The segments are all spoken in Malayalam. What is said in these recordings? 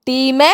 ടീമേ,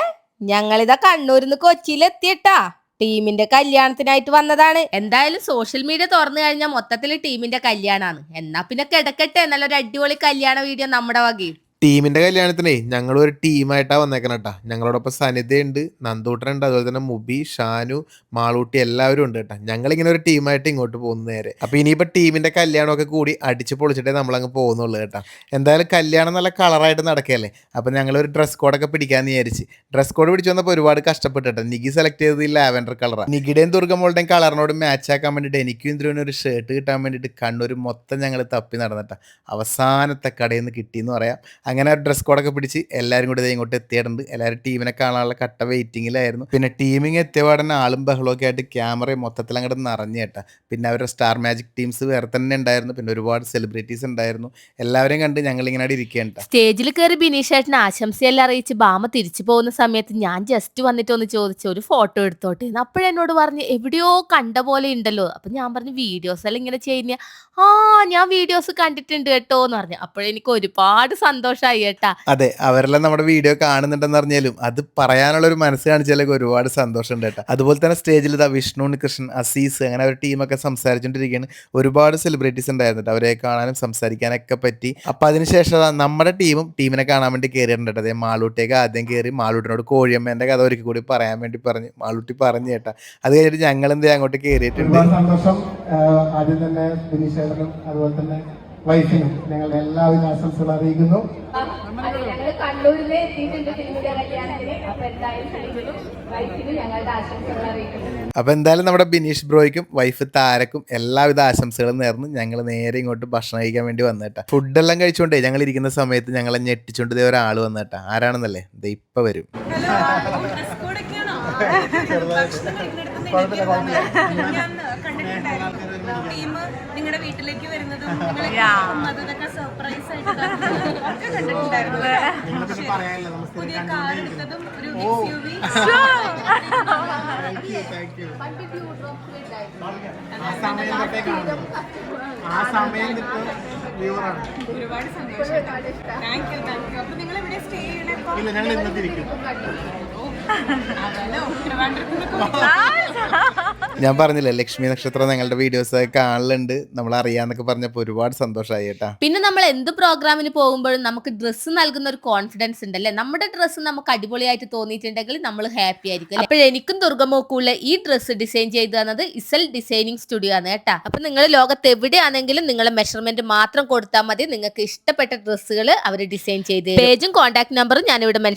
ഞങ്ങളിതാ കണ്ണൂരിന്ന് കൊച്ചിയിലെത്തിയിട്ടാ. ടീമിന്റെ കല്യാണത്തിനായിട്ട് വന്നതാണ്. എന്തായാലും സോഷ്യൽ മീഡിയ തുറന്നു കഴിഞ്ഞാൽ മൊത്തത്തിൽ ടീമിന്റെ കല്യാണാണ്. എന്നാ പിന്നെ കിടക്കട്ടെ, നല്ലൊരു അടിപൊളി കല്യാണ വീഡിയോ നമ്മുടെ വകയും. ടീമിന്റെ കല്യാണത്തിനേ ഞങ്ങൾ ഒരു ടീമായിട്ടാ വന്നേക്കണം കേട്ടാ. ഞങ്ങളോടൊപ്പം സനിതയുണ്ട്, നന്ദൂട്ടനുണ്ട്, അതുപോലെ തന്നെ മുബി, ഷാനു, മാളൂട്ടി എല്ലാവരും ഉണ്ട് കേട്ടാ. ഞങ്ങളിങ്ങനെ ഒരു ടീമായിട്ട് ഇങ്ങോട്ട് പോകുന്നു നേരെ. അപ്പൊ ഇനിയിപ്പോ ടീമിന്റെ കല്യാണമൊക്കെ കൂടി അടിച്ച് പൊളിച്ചിട്ടേ നമ്മളങ്ങ് പോകുന്നുള്ളൂ കേട്ടാ. എന്തായാലും കല്യാണം നല്ല കളറായിട്ട് നടക്കുകയല്ലേ. അപ്പൊ ഞങ്ങളൊരു ഡ്രസ് കോഡൊക്കെ പിടിക്കാന്ന് വിചാരിച്ച് ഡ്രസ് കോഡ് പിടിച്ചു വന്നപ്പോൾ ഒരുപാട് കഷ്ടപ്പെട്ടു കേട്ടോ. നിഗി സെലക്ട് ചെയ്തത് ഈ ലാവൻഡർ കളറാണ്. നിഗിയുടെയും ദുർഗമോളുടെയും കളറിനോട് മാച്ച് ആക്കാൻ വേണ്ടിയിട്ട് എനിക്കും ഇന്ദ്രനും ഒരു ഷർട്ട് കിട്ടാൻ വേണ്ടിയിട്ട് കണ്ണൂർ മൊത്തം ഞങ്ങൾ തപ്പി നടന്നിട്ടാ. അവസാനത്തെ കടയിൽ നിന്ന് കിട്ടിയെന്ന് പറയാം. അങ്ങനെ ഡ്രസ് കോഡൊക്കെ പിടിച്ച് എല്ലാവരും കൂടി ഇങ്ങോട്ട് എത്തിയിട്ടുണ്ട്. എല്ലാവരും ടീമിനെ കാണാനുള്ള കട്ട വെയിറ്റിങ്ങിലായിരുന്നു. പിന്നെ ടീമിങ് എത്തിയപാടന്നെ ആളും ബഹളമൊക്കെ ആയിട്ട് ക്യാമറ മൊത്തത്തിൽ അങ്ങോട്ട് നിറഞ്ഞു കേട്ടാ. പിന്നെ അവരുടെ സ്റ്റാർ മാജിക് ടീംസ് വേറെ തന്നെ ഉണ്ടായിരുന്നു. പിന്നെ ഒരുപാട് സെലിബ്രിറ്റീസ് ഉണ്ടായിരുന്നു. എല്ലാവരെയും കണ്ട് ഞങ്ങളിങ്ങനെ ഇരിക്കേണ്ട. സ്റ്റേജിൽ കയറി ബിനീഷേട്ടന് ആശംസയെല്ലാം അറിയിച്ച് ബാമ തിരിച്ചു പോകുന്ന സമയത്ത് ഞാൻ ജസ്റ്റ് വന്നിട്ടൊന്ന് ചോദിച്ചു ഒരു ഫോട്ടോ എടുത്തോട്ടെ. അപ്പോഴെന്നോട് പറഞ്ഞ് എവിടെയോ കണ്ട പോലെ ഉണ്ടല്ലോ. അപ്പൊ ഞാൻ പറഞ്ഞു വീഡിയോസ് എല്ലാം ഇങ്ങനെ ചെയ്യുന്ന. ഞാൻ വീഡിയോസ് കണ്ടിട്ടുണ്ട് കേട്ടോ എന്ന് പറഞ്ഞു. അപ്പോഴെനിക്ക് ഒരുപാട് സന്തോഷമായി കേട്ടാ. അതെ, അവരെല്ലാം നമ്മുടെ വീഡിയോ കാണുന്നുണ്ടെന്ന് അറിഞ്ഞാലും അത് പറയാനുള്ള ഒരു മനസ്സ് കാണിച്ചാലൊക്കെ ഒരുപാട് സന്തോഷമുണ്ട് കേട്ടോ. അതുപോലെ തന്നെ സ്റ്റേജിൽ ഇതാ വിഷ്ണു ഉണ്ണികൃഷ്ണൻ, അസീസ്, അങ്ങനെ ഒരു ടീമൊക്കെ സംസാരിച്ചുകൊണ്ടിരിക്കുകയാണ്. ഒരുപാട് സെലിബ്രിറ്റീസ് ഉണ്ടായിരുന്നു. അവരെ കാണാനും സംസാരിക്കാനൊക്കെ പറ്റി. അപ്പൊ അതിനുശേഷം നമ്മുടെ ടീമിനെ കാണാൻ വേണ്ടി കയറിയിട്ടുണ്ട് കേട്ടോ. അതേ മാളൂട്ടിയൊക്കെ ആദ്യം കയറി മാളൂട്ടിനോട് കോഴിയമ്മേന്റെ കഥ ഒരിക്കൽ കൂടി പറയാൻ വേണ്ടി പറഞ്ഞു. മാളൂട്ടി പറഞ്ഞു കേട്ടാ. അത് കഴിഞ്ഞിട്ട് ഞങ്ങൾ എന്തേ അങ്ങോട്ട് കയറിയിട്ടുണ്ട്. സന്തോഷം. ആദ്യം തന്നെ ബിനീഷേട്ടനും അതുപോലെ തന്നെ വൈഫിനും ഞങ്ങളുടെ എല്ലാവിധ ആശംസകൾ അറിയിക്കുന്നു. ഞങ്ങൾ കണ്ണൂരിലെ എത്തിയിട്ടുണ്ട് ടീമിന്റെ കല്യാണത്തിന്. അപ്പൊ എന്തായാലും വൈഫിനും ഞങ്ങളുടെ ആശംസകൾ അറിയിക്കുന്നു. അപ്പൊ എന്തായാലും നമ്മുടെ ബിനീഷ് ബ്രോയ്ക്കും വൈഫ് താരക്കും എല്ലാവിധ ആശംസകളും നേർന്ന് ഞങ്ങൾ നേരെ ഇങ്ങോട്ട് ഭക്ഷണം കഴിക്കാൻ വേണ്ടി വന്നിട്ടാ. ഫുഡെല്ലാം കഴിച്ചുകൊണ്ടേ ഞങ്ങൾ ഇരിക്കുന്ന സമയത്ത് ഞങ്ങളെ ഞെട്ടിച്ചുകൊണ്ട് ഒരാൾ വന്നിട്ടാ. ആരാണെന്നല്ലേ, ദേ ഇപ്പൊ വരും. നിങ്ങളുടെ വീട്ടിലേക്ക് വരുന്നതും അതൊക്കെ സർപ്രൈസ് ആയിട്ട് പുതിയ കാർ എടുത്തതും ഒരു ഒരുപാട് സന്തോഷം. Thank you. അപ്പൊ നിങ്ങൾ എവിടെ സ്റ്റേ ചെയ്യണേ? ഞാൻ പറഞ്ഞില്ലേ, ലക്ഷ്മി നക്ഷത്രം ഞങ്ങളുടെ വീഡിയോസ് കാണലുണ്ട്, നമ്മൾ അറിയാന്നൊക്കെ പറഞ്ഞപ്പോൾ ഒരുപാട് സന്തോഷമായി കേട്ടാ. പിന്നെ നമ്മൾ എന്ത് പ്രോഗ്രാമിന് പോകുമ്പോഴും നമുക്ക് ഡ്രസ്സ് നൽകുന്ന ഒരു കോൺഫിഡൻസ് ഉണ്ടല്ലേ. നമ്മുടെ ഡ്രസ്സ് നമുക്ക് അടിപൊളിയായിട്ട് തോന്നിയിട്ടുണ്ടെങ്കിൽ നമ്മൾ ഹാപ്പി ആയിരിക്കും. അപ്പോൾ എനിക്കും ദുർഗമോക്കൂല ഈ ഡ്രസ്സ് ഡിസൈൻ ചെയ്തു തന്നത് ഇസൽ ഡിസൈനിങ് സ്റ്റുഡിയോ ആണ് കേട്ടാ. അപ്പൊ നിങ്ങൾ ലോകത്ത് എവിടെയാണെങ്കിലും നിങ്ങളെ മെഷർമെന്റ് മാത്രം കൊടുത്താൽ മതി. നിങ്ങൾക്ക് ഇഷ്ടപ്പെട്ട ഡ്രസ്സുകൾ അവർ ഡിസൈൻ ചെയ്ത് പേജും കോൺടാക്ട് നമ്പറും ഞാനിവിടെ